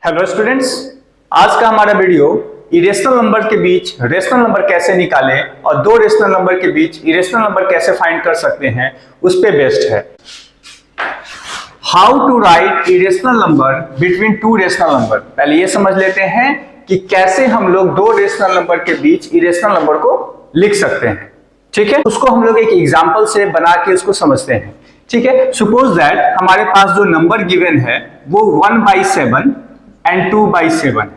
Hello students, आज का हमारा वीडियो इरेशनल नंबर के बीच रेशनल नंबर कैसे निकालें और दो रेशनल नंबर के बीच इरेशनल नंबर कैसे फाइंड कर सकते हैं उस पे बेस्ड है। How to write irrational number between two rational number. पहले ये समझ लेते हैं कि कैसे हम लोग दो रेशनल नंबर के बीच इरेशनल नंबर को लिख सकते हैं। ठीक है, उसको हम लोग एक एग्जाम्पल से बना के उसको समझते हैं। ठीक है, सपोज दैट हमारे पास जो नंबर गिवन है वो 1/7 एंड 2/7 है।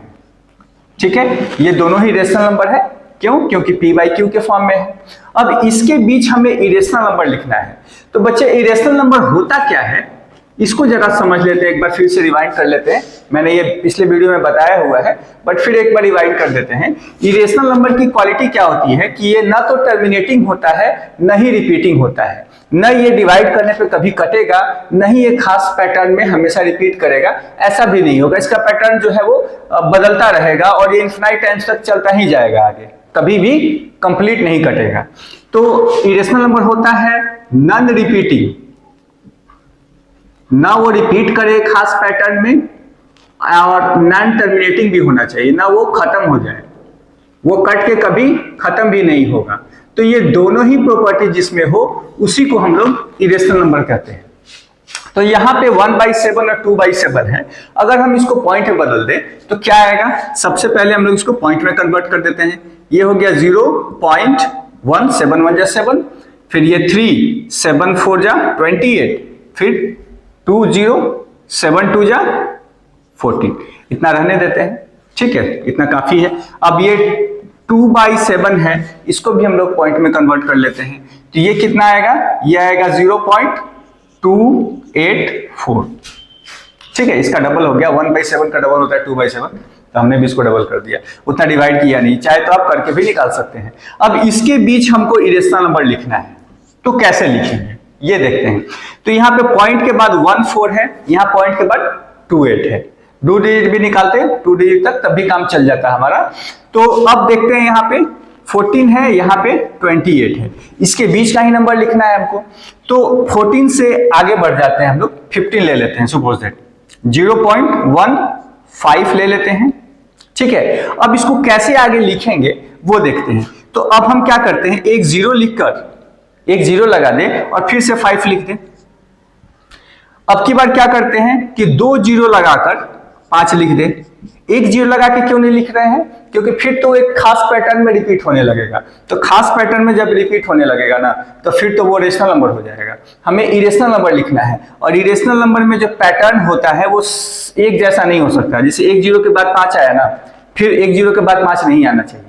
ठीक है, ये दोनों ही रेशनल नंबर है। क्यों? क्योंकि p/q के फॉर्म में है। अब इसके बीच हमें इरेशनल नंबर लिखना है। तो बच्चे, इरेशनल नंबर होता क्या है इसको जरा समझ लेते हैं, एक बार फिर से रिवाइंड कर लेते हैं। मैंने ये पिछले वीडियो में बताया हुआ है, बट फिर एक बार रिवाइंड कर देते हैं। इरेशनल नंबर की क्वालिटी क्या होती है कि ये ना तो टर्मिनेटिंग होता है, न ही रिपीटिंग होता है। न ये डिवाइड करने पे कभी कटेगा, न ही ये खास पैटर्न में हमेशा रिपीट करेगा, ऐसा भी नहीं होगा। इसका पैटर्न जो है वो बदलता रहेगा और ये इनफिनाइट टाइम्स तक चलता ही जाएगा, आगे कभी भी कंप्लीट नहीं कटेगा। तो इरेशनल नंबर होता है नॉन रिपीटिंग, ना वो रिपीट करे खास पैटर्न में, और नॉन टर्मिनेटिंग भी होना चाहिए, ना वो खत्म हो जाए, वो कट के कभी खत्म भी नहीं होगा। तो ये दोनों ही प्रॉपर्टी जिसमें हो उसी को हम लोग इरेशनल नंबर कहते हैं। तो यहाँ पे 1/7 और 2/7 है। अगर हम इसको पॉइंट में बदल दें तो क्या आएगा? सबसे पहले हम लोग इसको पॉइंट में कन्वर्ट कर देते हैं। ये हो गया 0.1, 7 1 जा 7, फिर ये 3 7 4 जा 28, फिर 2 0 7 2 जा 14। इतना रहने देते हैं। ठीक है, इतना काफी है। अब ये 2/7 है, इसको भी हम लोग पॉइंट में कन्वर्ट कर लेते हैं। तो ये कितना आएगा? ये आएगा 0.284। ठीक है, इसका डबल हो गया। 1/7 का डबल होता है 2/7, तो हमने भी इसको डबल कर दिया। उतना डिवाइड किया नहीं, चाहे तो आप करके भी निकाल सकते हैं। अब इसके बीच हमको इरेशनल नंबर लिखना है, तो कैसे लिखेंगे ये देखते हैं। तो यहाँ पे पॉइंट के बाद 1 4 है, यहाँ पॉइंट के बाद 2 8 है। 2 डिजिट भी निकालते हैं 2 डिजिट तक, तब भी काम चल जाता है हमारा। तो अब देखते हैं, यहाँ पे 14 है, यहाँ पे 28 है, इसके बीच का ही नंबर लिखना है हमको। तो 14 से आगे बढ़ जाते हैं हम लोग, 15 ले लेते हैं। सपोज दैट 0.15 ले लेते हैं। ठीक है, अब इसको कैसे आगे लिखेंगे वो देखते हैं। तो अब हम क्या करते हैं, एक 0 लिखकर एक 0 लगा दें और फिर से 5 लिख दें। अब की बार क्या करते हैं कि 2 0 लगाकर 5 लिख दें। एक 0 लगा के क्यों नहीं लिख रहे हैं? क्योंकि फिर तो एक खास पैटर्न में रिपीट होने लगेगा। तो खास पैटर्न में जब रिपीट होने लगेगा ना, तो फिर तो वो रेशनल नंबर हो जाएगा। हमें इरेशनल नंबर लिखना है, और इरेशनल नंबर में जो पैटर्न होता है वो एक जैसा नहीं हो सकता। जैसे एक 0 के बाद 5 आया ना, फिर एक 0 के बाद 5 नहीं आना चाहिए।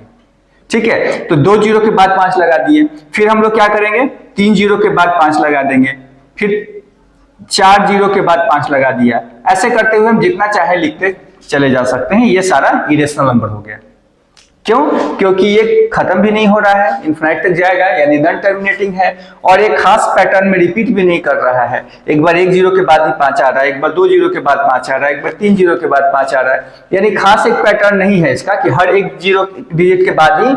ठीक है, तो 2 0 के बाद 5 लगा दिए, फिर हम लोग क्या करेंगे, 3 0 के बाद 5 लगा देंगे, फिर 4 0 के बाद 5 लगा दिया। ऐसे करते हुए हम जितना चाहे लिखते चले जा सकते हैं। ये सारा इरेशनल नंबर हो गया। क्यों? क्योंकि ये खत्म भी नहीं हो रहा है, इनफिनाइट तक जाएगा, यानी नॉन टर्मिनेटिंग है, और एक खास पैटर्न में रिपीट भी नहीं कर रहा है। एक बार 1 0 के बाद ही 5 आ रहा है, एक बार 2 0 के बाद 5 आ रहा है, एक बार 3 0 के बाद 5 आ रहा है। यानी खास एक पैटर्न नहीं है इसका कि हर एक 0 डिजिट के बाद ही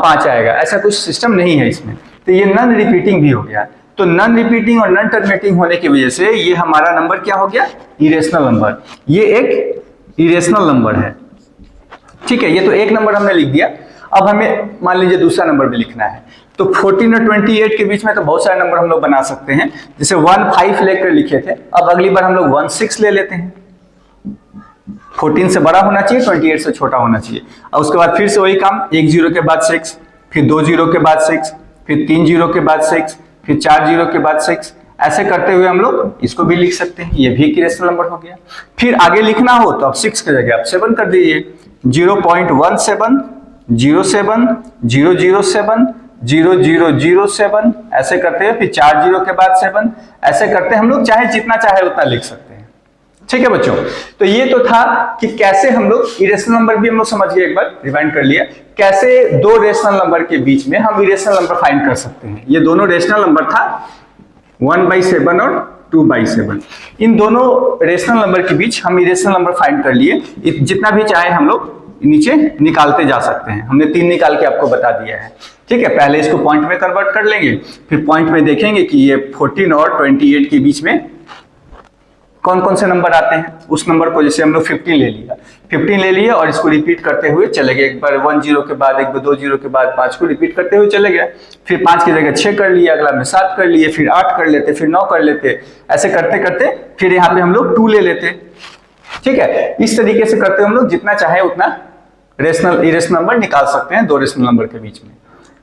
5 आएगा, ऐसा कुछ सिस्टम नहीं है इसमें। तो ये नॉन रिपीटिंग भी हो गया। तो नॉन रिपीटिंग और नॉन टर्मिनेटिंग होने की वजह से ये हमारा नंबर क्या हो गया? Irrational number. ये एक इरेशनल नंबर है। ठीक है, ये तो एक नंबर हमने लिख दिया। अब हमें मान लीजिए दूसरा नंबर भी लिखना है। तो 14 और 28 के बीच में तो बहुत सारे नंबर हम लोग बना सकते हैं। जैसे 1 5 लेकर लिखे थे, अब अगली बार हम लोग 1 6 ले लेते हैं। 14 से बड़ा होना चाहिए, 28 से छोटा होना चाहिए। और उसके बाद फिर से वही काम, 1 0 के बाद 6, फिर 2 0 के बाद 6, फिर 3 0 के बाद 6, फिर 4 0 के बाद 6। ऐसे करते हुए हम लोग इसको भी लिख सकते हैं। ये भी एक इरेशनल नंबर हो गया। फिर आगे लिखना हो तो अब 6 की जगह आप 7 कर दीजिए। 0.17 07 007 0007, ऐसे करते हुए फिर 4 0 के बाद 7। ऐसे करते हम लोग चाहे जितना चाहे उतना लिख सकते हैं। ठीक है बच्चों, तो ये तो था कि कैसे हम लोग इरेशनल नंबर भी हम लोग समझ गए, एक बार रिवाइंड कर लिया, कैसे दो रेशनल नंबर के बीच में हम इरेशनल नंबर फाइंड कर सकते हैं। ये दोनों रेशनल नंबर था 1/7 और 2/7। इन दोनों रेशनल नंबर के बीच हम इरेशनल नंबर फाइंड कर लिए। जितना भी चाहे हम लोग नीचे निकालते जा सकते हैं। हमने 3 निकाल के आपको बता दिया है। ठीक है, पहले इसको पॉइंट में कन्वर्ट कर लेंगे, फिर पॉइंट में देखेंगे कि ये 14 और 28 के बीच में कौन कौन से नंबर आते हैं, उस नंबर को जैसे हम लोग 15 ले लिया और इसको रिपीट करते हुए चले गए। एक बार 1 0 के बाद, एक बार 2 0 के बाद 5 को रिपीट करते हुए चले गए। फिर 5 की जगह 6 कर लिए, अगला में 7 कर लिए, फिर 8 कर लेते, फिर 9 कर लेते। ऐसे करते करते फिर यहाँ पे हम लोग 2 ले लेते। ठीक है, इस तरीके से करते हम लोग जितना चाहे उतना रेशनल इरेशनल नंबर निकाल सकते हैं दो रेशनल नंबर के बीच में।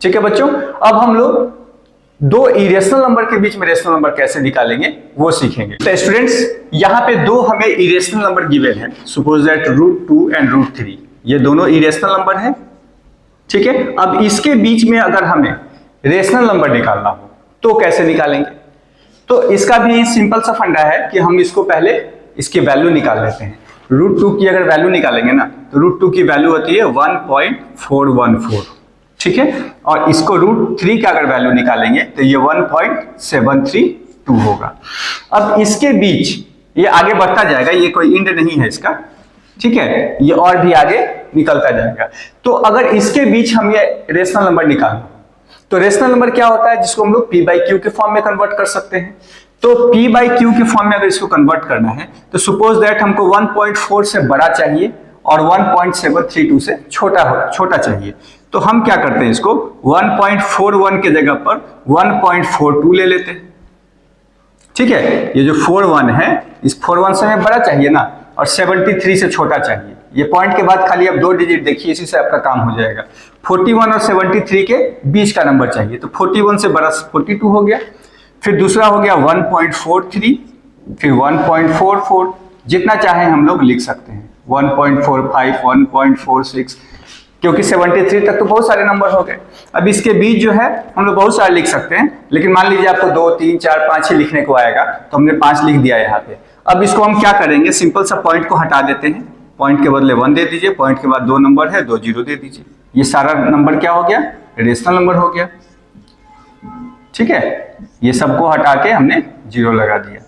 ठीक है बच्चों, अब हम लोग दो इरेशनल नंबर के बीच में रेशनल नंबर कैसे निकालेंगे वो सीखेंगे। तो स्टूडेंट्स, यहाँ पे दो हमें इरेशनल नंबर गिवन है, सपोज दैट √2 एंड √3, ये दोनों इरेशनल नंबर है। ठीक है, अब इसके बीच में अगर हमें रेशनल नंबर निकालना हो तो कैसे निकालेंगे? तो इसका भी सिंपल सा फंडा है कि हम इसको पहले इसकी वैल्यू निकाल लेते हैं। √2 की अगर वैल्यू निकालेंगे ना तो √2 की वैल्यू होती है 1.414। ठीक है, और इसको √3 का अगर वैल्यू निकालेंगे तो ये 1.732 होगा। अब इसके बीच ये आगे बढ़ता जाएगा, ये कोई इंड नहीं है इसका। ठीक है, ये और भी आगे निकलता जाएगा। तो अगर इसके बीच हम ये रेशनल नंबर निकालें तो रेशनल नंबर क्या होता है, जिसको हम लोग p/q के फॉर्म में कन्वर्ट कर सकते हैं। तो p/q के फॉर्म में अगर इसको कन्वर्ट करना है तो सपोज दैट हमको 1.4 से बड़ा चाहिए और 1.732 से छोटा चाहिए। तो हम क्या करते हैं, इसको 1.41 के जगह पर 1.42 ले लेते हैं। ठीक है, ये जो 41 है, इस 41 से हमें बड़ा चाहिए ना, और 73 से छोटा चाहिए। ये पॉइंट के बाद खाली आप 2 डिजिट देखिए, इसी से आपका काम हो जाएगा। 41 और 73 के बीच का नंबर चाहिए, तो 41 से बड़ा 42 हो गया। फिर दूसरा हो गया 1.43, फिर 1.44, जितना चाहे हम लोग लिख सकते हैं, 1.45, 1.46, क्योंकि 73 तक तो बहुत सारे नंबर हो गए। अब इसके बीच जो है हम लोग बहुत सारे लिख सकते हैं, लेकिन मान लीजिए आपको 2, 3, 4, 5 ही लिखने को आएगा, तो हमने 5 लिख दिया यहाँ पे। अब इसको हम क्या करेंगे, सिंपल सा पॉइंट को हटा देते हैं, पॉइंट के बदले 1 दे दीजिए, पॉइंट के बाद 2 नंबर है, 2 0 दे दीजिए। ये सारा नंबर क्या हो गया, रेशनल नंबर हो गया। ठीक है, ये सबको हटा के हमने 0 लगा दिया।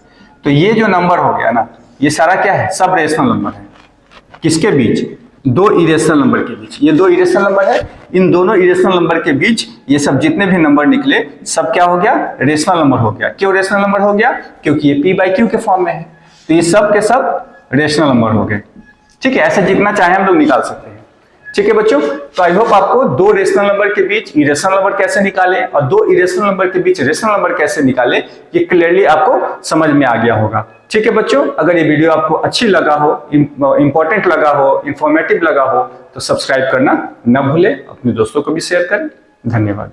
तो ये जो नंबर हो गया ना, ये सारा क्या है, सब रेशनल नंबर है। किसके बीच, दो इरेशनल नंबर के बीच। ये दो इरेशनल नंबर है, इन दोनों इरेशनल नंबर के बीच ये सब जितने भी नंबर निकले सब क्या हो गया, रेशनल नंबर हो गया। क्यों रेशनल नंबर हो गया, क्योंकि ये p/q के फॉर्म में है, तो ये सब के सब रेशनल नंबर हो गए। ठीक है, ऐसे जितना चाहे हम लोग निकाल सकते हैं। ठीक है बच्चों, तो आई होप आपको दो रेशनल नंबर के बीच इरेशनल नंबर कैसे निकालें और दो इरेशनल नंबर के बीच रेशनल नंबर कैसे निकालें, ये क्लियरली आपको समझ में आ गया होगा। ठीक है बच्चों, अगर ये वीडियो आपको अच्छी लगा हो, इंपॉर्टेंट लगा हो, इंफॉर्मेटिव लगा हो, तो सब्सक्राइब करना न भूलें, अपने दोस्तों को भी शेयर करें। धन्यवाद।